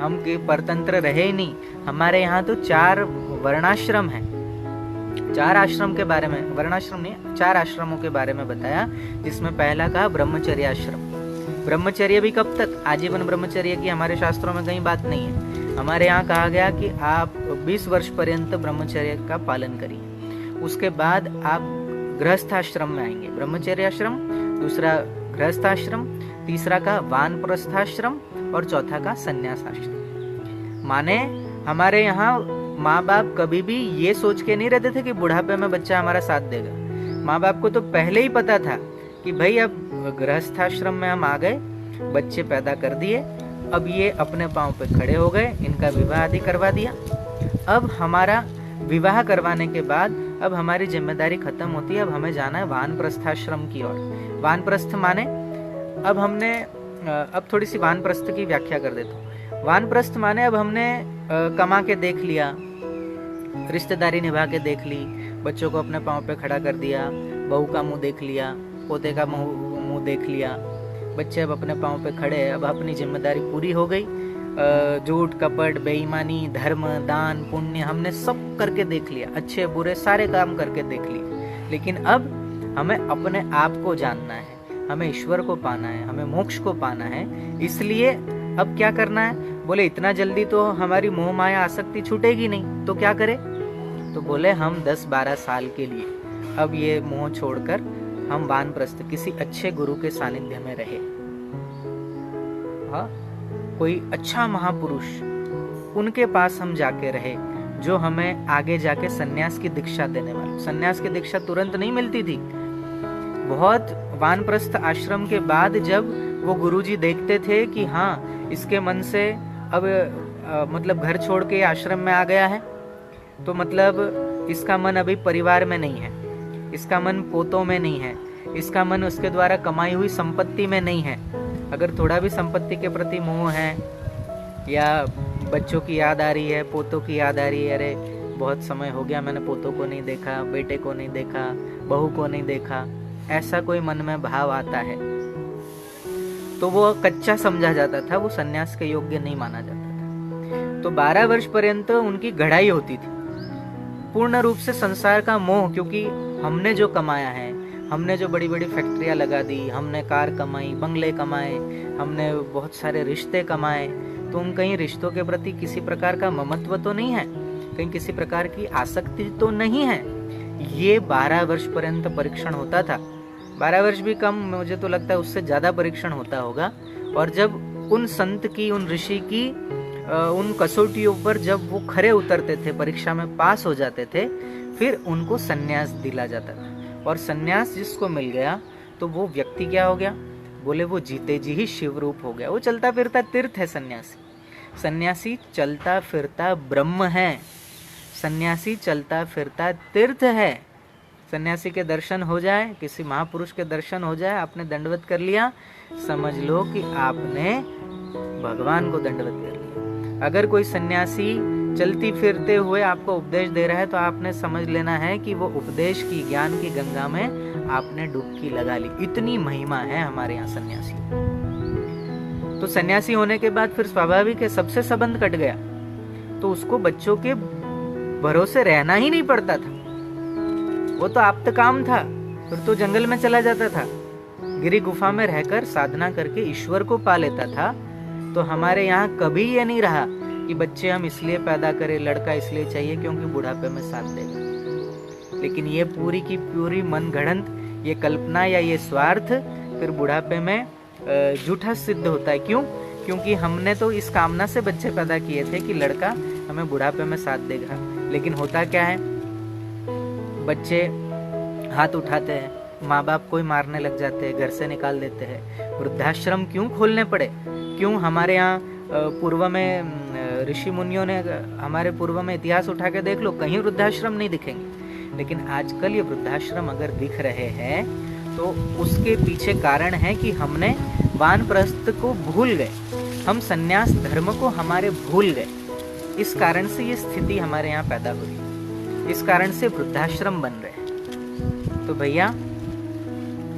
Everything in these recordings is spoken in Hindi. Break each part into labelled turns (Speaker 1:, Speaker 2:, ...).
Speaker 1: हम के परतंत्र रहे ही नहीं। हमारे यहाँ तो 4 वर्णाश्रम हैं। 4 आश्रम के बारे में, वर्णाश्रम नहीं, 4 आश्रमों के बारे में बताया, जिसमें पहला कहा ब्रह्मचर्य आश्रम। ब्रह्मचर्य भी कब तक? आजीवन ब्रह्मचर्य की हमारे शास्त्रों में कहीं बात नहीं है। हमारे यहाँ कहा गया कि आप 20 वर्ष पर्यंत ब्रह्मचर्य का पालन करिए, उसके बाद आप गृहस्थ आश्रम में आएंगे। ब्रह्मचर्य आश्रम, दूसरा गृहस्थ आश्रम, तीसरा का वानप्रस्थाश्रम और चौथा का संन्यास आश्रम। माने हमारे यहाँ माँ बाप कभी भी ये सोच के नहीं रहते थे कि बुढ़ापे में बच्चा हमारा साथ देगा। माँ बाप को तो पहले ही पता था कि भाई अब गृहस्थाश्रम में हम आ गए, बच्चे पैदा कर दिए, अब ये अपने पांव पे खड़े हो गए, इनका विवाह आदि करवा दिया। अब हमारा विवाह करवाने के बाद अब हमारी जिम्मेदारी खत्म होती है। अब हमें जाना है वानप्रस्थाश्रम की ओर। वानप्रस्थ माने, अब थोड़ी सी वानप्रस्थ की व्याख्या कर देता हूँ। वानप्रस्थ माने अब हमने कमा के देख लिया, रिश्तेदारी निभा के देख ली, बच्चों को अपने पांव पे खड़ा कर दिया, बहू का मुंह देख लिया, पोते का मुंह देख लिया, बच्चे अब अपने पांव पे खड़े, अब अपनी जिम्मेदारी पूरी हो गई। झूठ, कपट, बेईमानी, धर्म, दान, पुण्य हमने सब करके देख लिया, अच्छे बुरे सारे काम करके देख लिए। लेकिन अब हमें अपने आप को जानना है, हमें ईश्वर को पाना है, हमें मोक्ष को पाना है। इसलिए अब क्या करना है? बोले इतना जल्दी तो हमारी मोह माया आसक्ति छूटेगी नहीं, तो क्या करें? तो बोले हम 10-12 साल के लिए अब ये मोह छोड़कर हम वानप्रस्थ किसी अच्छे गुरु के सानिध्य में रहे। हाँ, कोई अच्छा महापुरुष, उनके पास हम जाके रहे, जो हमें आगे जाके सन्यास की दीक्षा देने वाले। सन्यास की दीक्षा तुरंत नहीं मिलती थी। बहुत वानप्रस्थ आश्रम के बाद जब वो गुरुजी देखते थे कि हाँ इसके मन से अब मतलब घर छोड़ के आश्रम में आ गया है, तो मतलब इसका मन अभी परिवार में नहीं है, इसका मन पोतों में नहीं है, इसका मन उसके द्वारा कमाई हुई संपत्ति में नहीं है। अगर थोड़ा भी संपत्ति के प्रति मोह है या बच्चों की याद आ रही है, पोतों की याद आ रही है, अरे बहुत समय हो गया मैंने पोतों को नहीं देखा, बेटे को नहीं देखा, बहू को नहीं देखा, ऐसा कोई मन में भाव आता है तो वो कच्चा समझा जाता था, वो सन्यास के योग्य नहीं माना जाता था। तो 12 वर्ष पर्यंत उनकी गढ़ाई होती थी, पूर्ण रूप से संसार का मोह, क्योंकि हमने जो कमाया है, हमने जो बड़ी बड़ी फैक्ट्रियां लगा दी, हमने कार कमाई, बंगले कमाए, हमने बहुत सारे रिश्ते कमाए, तो उन कहीं रिश्तों के प्रति किसी प्रकार का ममत्व तो नहीं है, कहीं किसी प्रकार की आसक्ति तो नहीं है। ये 12 वर्ष पर्यंत परीक्षण होता था। 12 वर्ष भी कम, मुझे तो लगता है उससे ज्यादा परीक्षण होता होगा। और जब उन संत की, उन ऋषि की उन कसौटियों पर जब वो खरे उतरते थे, परीक्षा में पास हो जाते थे, फिर उनको सन्यास दिला जाता था। और सन्यास जिसको मिल गया तो वो व्यक्ति क्या हो गया? बोले वो जीते जी ही शिव रूप हो गया। वो चलता फिरता तीर्थ है सन्यासी। सन्यासी चलता फिरता ब्रह्म है, सन्यासी चलता फिरता तीर्थ है। सन्यासी के दर्शन हो जाए, किसी महापुरुष के दर्शन हो जाए, आपने दंडवत कर लिया, समझ लो कि आपने भगवान को दंडवत कर लिया। अगर कोई सन्यासी चलती फिरते हुए आपको उपदेश दे रहा है तो आपने समझ लेना है कि वो उपदेश की, ज्ञान की गंगा में आपने डुबकी लगा ली। इतनी महिमा है हमारे यहाँ सन्यासी। तो सन्यासी होने के बाद फिर स्वाभाविक है सबसे संबंध कट गया, तो उसको बच्चों के भरोसे रहना ही नहीं पड़ता था। वो तो आप्त काम था, फिर तो जंगल में चला जाता था, गिरी गुफा में रहकर साधना करके ईश्वर को पा लेता था। तो हमारे यहाँ कभी ये नहीं रहा कि बच्चे हम इसलिए पैदा करें, लड़का इसलिए चाहिए क्योंकि बुढ़ापे में साथ देगा। लेकिन ये पूरी की पूरी मन गढ़ंत, ये कल्पना या ये स्वार्थ फिर बुढ़ापे में झूठा सिद्ध होता है। क्यों? क्योंकि हमने तो इस कामना से बच्चे पैदा किए थे कि लड़का हमें बुढ़ापे में साथ देगा। लेकिन होता क्या है, बच्चे हाथ उठाते हैं, माँ बाप को ही मारने लग जाते हैं, घर से निकाल देते हैं। वृद्धाश्रम क्यों खोलने पड़े? क्यों? हमारे यहाँ पूर्व में ऋषि मुनियों ने, हमारे पूर्व में इतिहास उठा के देख लो, कहीं वृद्धाश्रम नहीं दिखेंगे। लेकिन आजकल ये वृद्धाश्रम अगर दिख रहे हैं तो उसके पीछे कारण है कि हमने वानप्रस्थ को भूल गए, हम सन्यास धर्म को हमारे भूल गए। इस कारण से ये स्थिति हमारे यहाँ पैदा हुई, इस कारण से वृद्धाश्रम बन रहे हैं। तो भैया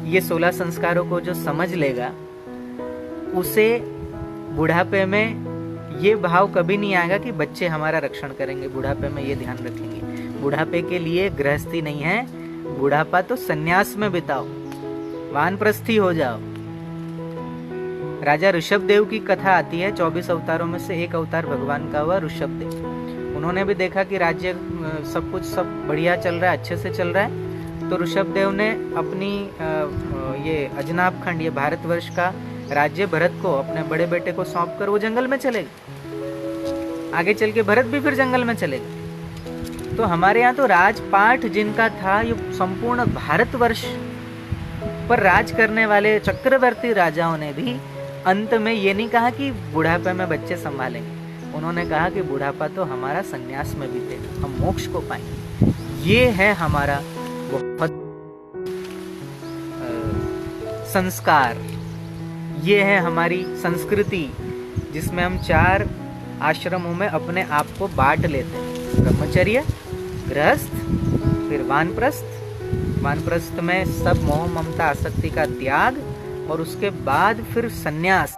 Speaker 1: ये 16 संस्कारों को जो समझ लेगा, उसे बुढ़ापे में ये भाव कभी नहीं आएगा कि बच्चे हमारा रक्षण करेंगे, बुढ़ापे में ये ध्यान रखेंगे। बुढ़ापे के लिए गृहस्थी नहीं है, बुढ़ापा तो सन्यास में बिताओ, वानप्रस्थी हो जाओ। राजा ऋषभदेव की कथा आती है, 24 अवतारों में से एक अवतार भगवान का हुआ ऋषभदेव। उन्होंने भी देखा कि राज्य सब कुछ सब बढ़िया चल रहा है, अच्छे से चल रहा है, तो ऋषभदेव ने अपनी ये अजनाब खंड, ये भारतवर्ष का राज्य भरत को, अपने बड़े बेटे को सौंप कर वो जंगल में चले गए। आगे चल के भरत भी फिर जंगल में चले गए। तो हमारे यहाँ तो राजपाट जिनका था, ये संपूर्ण भारतवर्ष पर राज करने वाले चक्रवर्ती राजाओं ने भी अंत में ये नहीं कहा कि बुढ़ापे में बच्चे संभालेंगे, उन्होंने कहा कि बुढ़ापा तो हमारा सन्यास में बीतेगा, हम मोक्ष को पाएंगे। ये है हमारा बहुत संस्कार, ये है हमारी संस्कृति, जिसमें हम 4 आश्रमों में अपने आप को बांट लेते हैं। ब्रह्मचर्य, गृहस्थ, फिर वानप्रस्थ। वानप्रस्थ में सब मोह ममता आसक्ति का त्याग, और उसके बाद फिर सन्यास।